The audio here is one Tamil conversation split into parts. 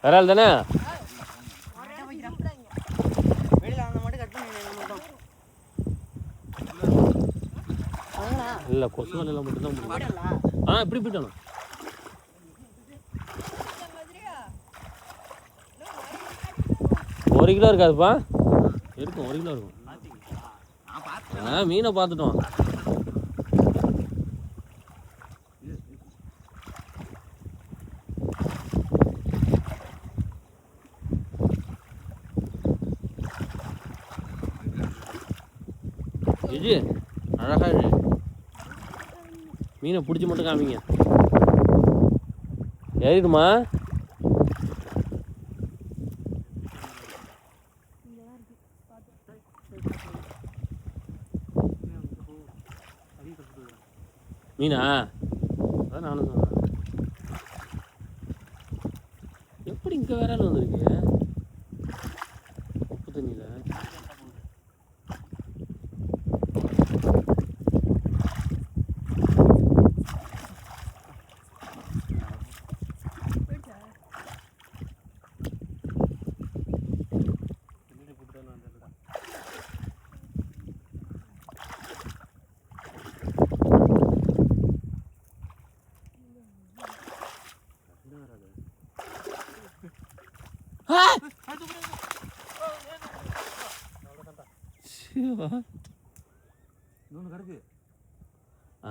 விரால் தானே? இல்லை கொசு வலையில் மட்டும்தான் முடியும். இப்படி போயிட்டானோ? ஒரு கிலோ இருக்காதுப்பா? இருக்கும், 1 கிலோ இருக்கும். மீனை பார்த்துட்டோம். இது அழகா மீனை பிடிச்சி மட்டும் காமிங்க. ஏறிடுமா? மீனா? அதான் நானும் சொன்னேன். எப்படி இங்கே வேற வந்திருக்கு உப்பு தண்ணியில்?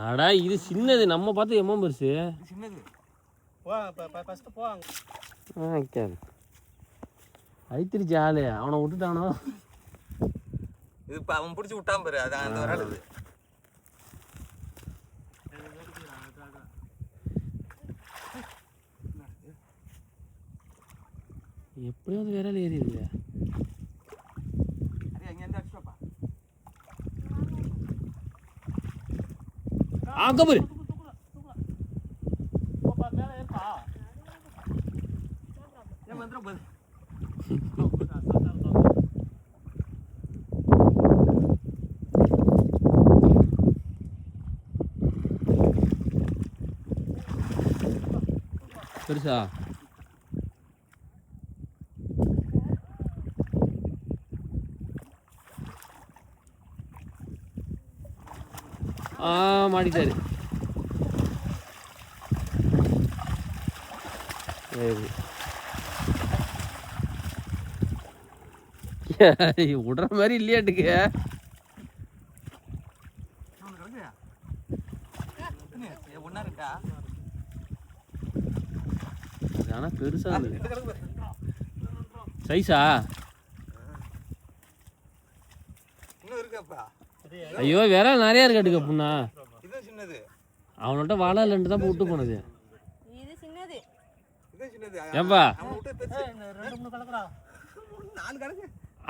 அடா இது சின்னது, நம்ம பார்த்து எம்ம பெருசு. ஐத்திரிச்சு ஆளு அவனை விட்டுட்டானோ? இது அவன் பிடிச்சி விட்டான் பாரு. அது அந்த விரால். எப்படியும் விரல் ஏறிடுது. கபரு பெருசா? மாட்டிட்டாரு. விடுற மாதிரி இல்லையாட்டுக்கு. ஆனா பெருசா சைஸா? ஐயோ வேற நிறைய இருக்காட்டுக்கு புண்ணா. அவன்கிட்ட வாழை இல்லைன்ட்டு தான் விட்டு போனது. ஏப்பா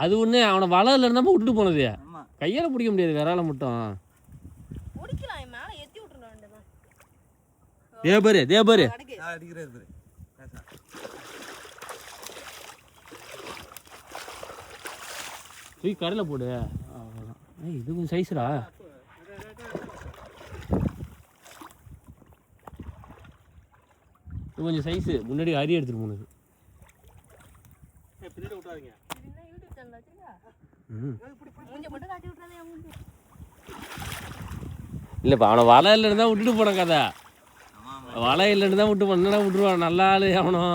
அது ஒண்ணு அவனை வலை இல்லைன்னு தான் விட்டுட்டு போனது. கையால பிடிக்க முடியாது வேறால மட்டும். தேபாரு தேபாரு தூக்கி கடையில் போடு. இது கொஞ்சம் சைஸ்ரா. இது கொஞ்சம் சைஸு. முன்னாடி அரி எடுத்துட்டு போனது. இல்லைப்பா அவனை வலை இல்லைன்னு தான் விட்டுட்டு போன கதை. வலை இல்லைன்னு தான் விட்டு போனா விட்டுருவான். நல்ல ஆளு அவனும்.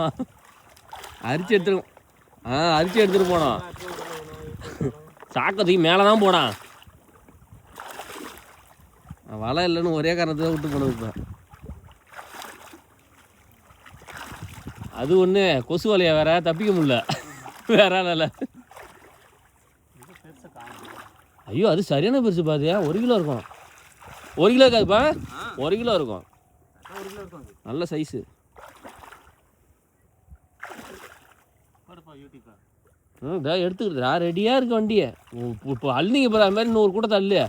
அரிச்சு எடுத்துருவோம். அரிச்சு எடுத்துட்டு போனோம். சாக்கத்துக்கு மேலே தான் போனான். வலை இல்லைன்னு ஒரே காரணத்தை தான் விட்டு போனது. இப்போ அது ஒன்று கொசு வலையை வேற தப்பிக்க முடியல வேற இல்லை. ஐயோ அது சரியான பெருசு பாத்தியா? 1 கிலோ இருக்கும். 1 கிலோ இருக்காதுப்பா? 1 கிலோ இருக்கும். நல்ல சைஸு. எடுத்துக்கிட்டா ரெடியாக இருக்கு வண்டியை. இப்போ அள்ளிங்க போகிற அது மாதிரி 100 கூட தள்ளு.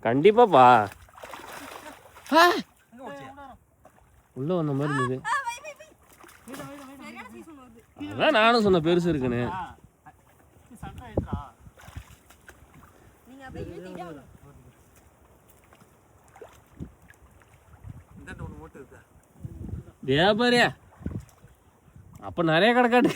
கண்டிப்பாப்பா உள்ள வந்த மாதிரி இருந்தது. அதான் நானும் சொன்ன பெருசு இருக்குன்னு. வியாபாரியா அப்போ நிறைய கிடக்காட்டு.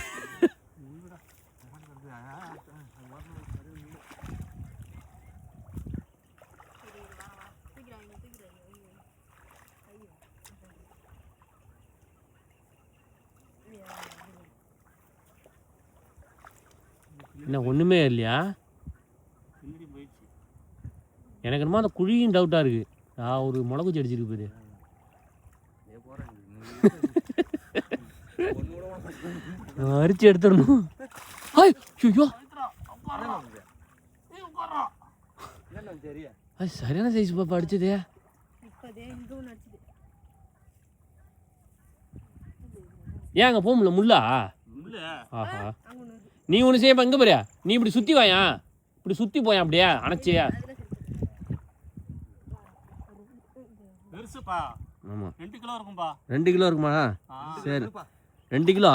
என்ன ஒன்றுமே இல்லையா? எனக்கு என்னமோ அந்த குழியும் டவுட்டாக இருக்குது. ஒரு மிளகு செடிச்சிருக்கு போது. அரிச்சு எடுத்துடணும். ஐயோ சரியான சைஸ் பாப்பா அடிச்சதே. ஏன் அங்கே போக முடியல? முள்ளா? ஆஹா, நீ ஒன்று செய்யப்பா. எங்கே போறியா நீ? இப்படி சுற்றி வாயா, இப்படி சுற்றி போயா, அப்படியே அணைச்சியா? ஆமாம் 2 கிலோ இருக்கும்பா. 2 கிலோ இருக்குமா? சரி 2 கிலோ.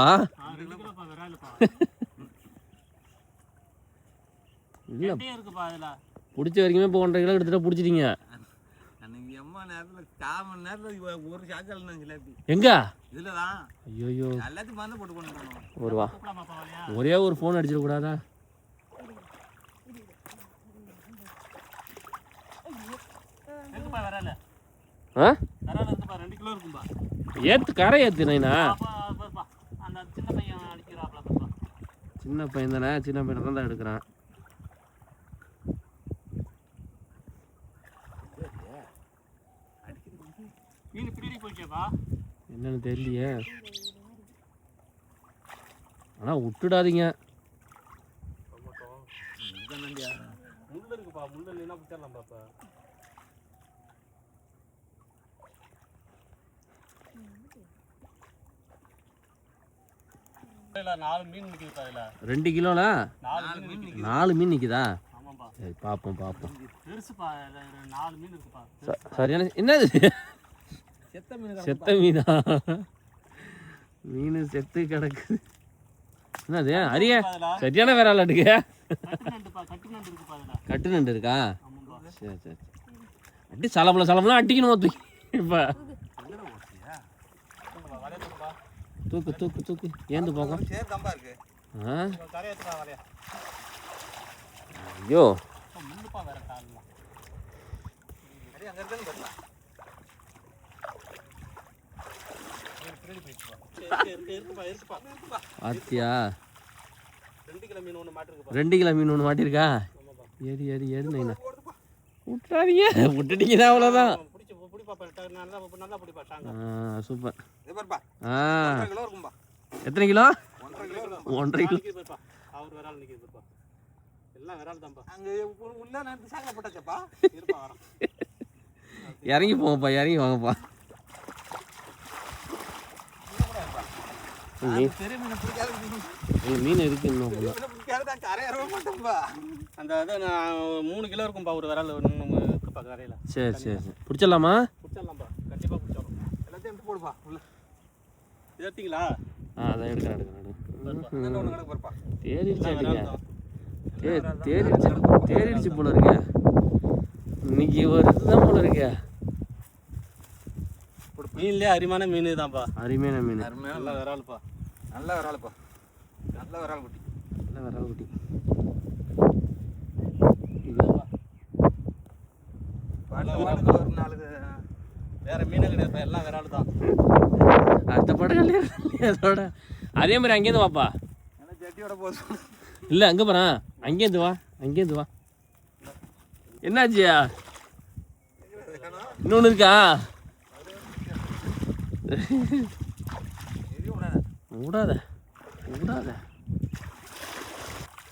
இல்லை பிடிச்ச வரைக்குமே இப்போ 1.5 கிலோ எடுத்துகிட்டு பிடிச்சிட்டீங்க. எங்க ஐயோ ஒரே ஒரு ஃபோன் அடிச்சிடக்கூடாதா? ஏத்து கரை ஏத்து நைனா. சின்ன பையன் தானே, சின்ன பையனை தான் எடுக்கிறான். என்னன்னு தெரியலையே, ஆனா விட்டுடாதீங்க. ரெண்டு கிலோல 4 மீன் நிக்குதா? சரி பாப்போம் பாப்போம். சரியான என்னது? செத்த மீனா? மீன் செத்து கிடக்குது. என்னது அரிய சரியான வேற ஆளாட்டுக்கு. கட்டு நண்டு இருக்கா? சரி சரி அடி சலப்பலாம் அடிக்கணும். இப்போ தூக்கு தூக்கு தூக்கு ஏந்து போக. ஐயோ ஆத்தியா 2 கிலோ மீன் ஒன்று மாட்டிருக்கா? ஏறி ஏறி ஏறி நைனா விட்டுறாதீங்க. விட்டுட்டீங்கன்னா அவ்வளோதான். சூப்பர். எத்தனை கிலோ? 1.5 கிலோ. இறங்கி போங்கப்பா, இறங்கி வாங்கப்பா. மீன் இருக்கு இன்னும். அந்த 3 கிலோ இருக்கும்பா ஒரு விரல். சரி சரி சரி பிடிச்சிடலாமா? பிடிச்சிடலாம்ப்பா, கண்டிப்பாக பிடிச்சிடும். எல்லாத்தையும் எடுத்து போடுப்பா உள்ள. எடுத்தீங்களா? அதான் எடுக்கிறேன். தேடிடுச்சு போல இருக்க. இன்னைக்கு ஒரு இதுதான் போல இருக்க. மீன்லேயே அருமையான மீன் தான்ப்பா. அருமையான மீன். நல்ல விராலுப்பா. நல்ல விராலுப்பா. நல்ல விரால் குட்டி. நல்ல விரால் குட்டி. ஒரு நாளுக்கு வேற மீன் கிடையாது, எல்லாம் விரால் தான். அடுத்த படங்கள் அதோட அதே மாதிரி அங்கேருந்து வாப்பா. ஜட்டியோட போதும். இல்லை அங்கே போகிறேன். அங்கேருந்து வா, அங்கேருந்து வா. என்னாச்சியா? இன்னொன்று இருக்கா? விடாத விடாத.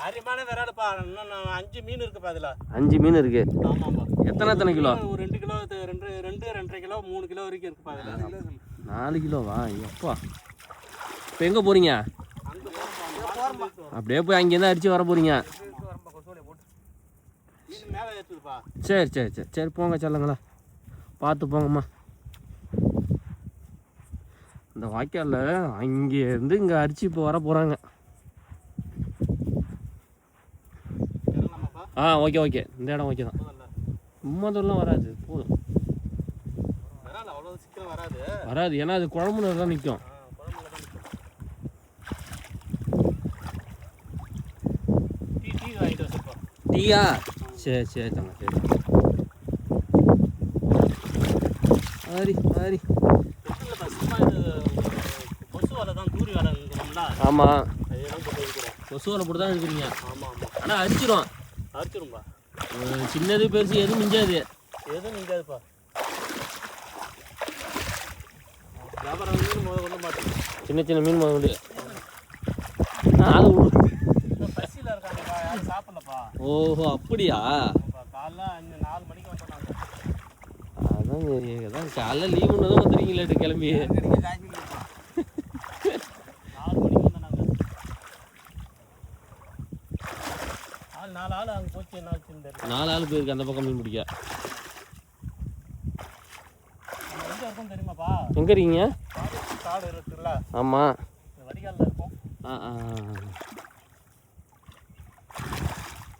அருமையான விராலுப்பா. இன்னும் 5 மீன் இருக்குப்பா அதில். 5 மீன் இருக்கு. ஆமாம்ப்பா. எத்தனை கிலோ? ஒரு 2 கிலோ, 2.5 கிலோ, 3 கிலோ வரைக்கும் இருக்குப்பா அதில். 4 கிலோவா? எப்பா இப்போ எங்கே போகிறீங்க? அப்படியே போய் அங்கேருந்து அடித்து வர போகிறீங்க. சரி சரி சரி சரி போங்க செல்லுங்களா, பார்த்து போங்கம்மா. இந்த வாய்க்காலில் அங்கேருந்து இங்கே அடித்து இப்போ வர போகிறாங்க. ஓகே ஓகே, இந்த இடம் ஓகே தான். சும்மா தூரம் வராது, போதும். வராது, ஏன்னா அது குழம்புல தான் நிற்கும். டீயா சரி சரி தங்க சரி ஆரி ஆரி கொசு வலை தான் தூரி வலை இருக்கும்ல ஆமாம் அதெல்லாம் போட்டு வைக்கிறோம். கொசு வலை போட்டு தான் எடுக்கிறீங்க ஆமாம் ஆமாம் ஆனால் அரிச்சிடும் அரைச்சிரும்பா சின்னது பெருசு எதுவும் மிஞ்சாது எதுவும் நிற்காதுப்பா வியாபாரம் மீன் கொண்டு மாட்டேன் சின்ன சின்ன மீன் முதல் அது பசியில் இருக்காங்கப்பா யாரும் சாப்பிடலப்பா ஓஹோ அப்படியா காலைல 4 மணிக்கு வந்துட்டாங்க அதான் சரி அதான் காலைல லீவுன்னு தான் வந்துடுறீங்களேட்டு கிளம்பி 4 மணிக்கு வந்தாங்க 4 ஆள் அங்கே போச்சு என்ன ஆச்சுன்னு தெரியல 4 ஆள் போயிருக்கு அந்த பக்கம் மீன் பிடிக்க நம்ம எங்கே இருக்கோம் தெரியுமாப்பா எங்கே இருக்கீங்க காடு இருக்குல்ல ஆமாம் இந்த வடிகாலில் இருக்கும் ஆ ஆ